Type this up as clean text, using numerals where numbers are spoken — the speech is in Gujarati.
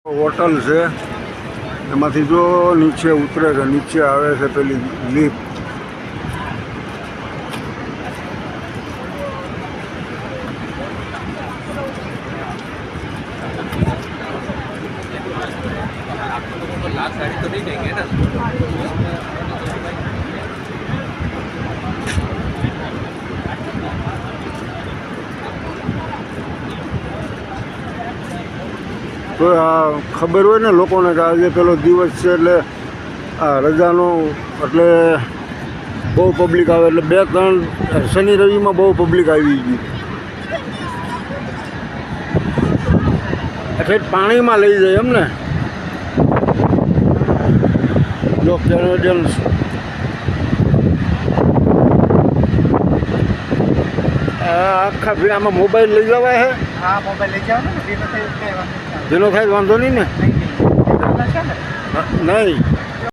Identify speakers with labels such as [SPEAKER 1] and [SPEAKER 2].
[SPEAKER 1] હોટલ છે એમાંથી જો નીચે ઉતરે છે, નીચે આવે છે પેલી લિફ્ટ.
[SPEAKER 2] तो नहीं देंगे ना.
[SPEAKER 1] તો આ ખબર હોય ને લોકોને કે આજે પેલો દિવસ છે એટલે આ રજાનો એટલે બહુ પબ્લિક આવે, એટલે 2-3 શનિ રવિમાં બહુ પબ્લિક આવી ગઈ. એટલે પાણીમાં લઈ જાય એમ ને. જો કેનેડિયન્સ આખા આમાં મોબાઈલ લઈ જવાય છે.
[SPEAKER 2] हाँ मोबाइल ले जाओ ना.
[SPEAKER 1] જેનો થાય વાંધો નહીં ને. નહીં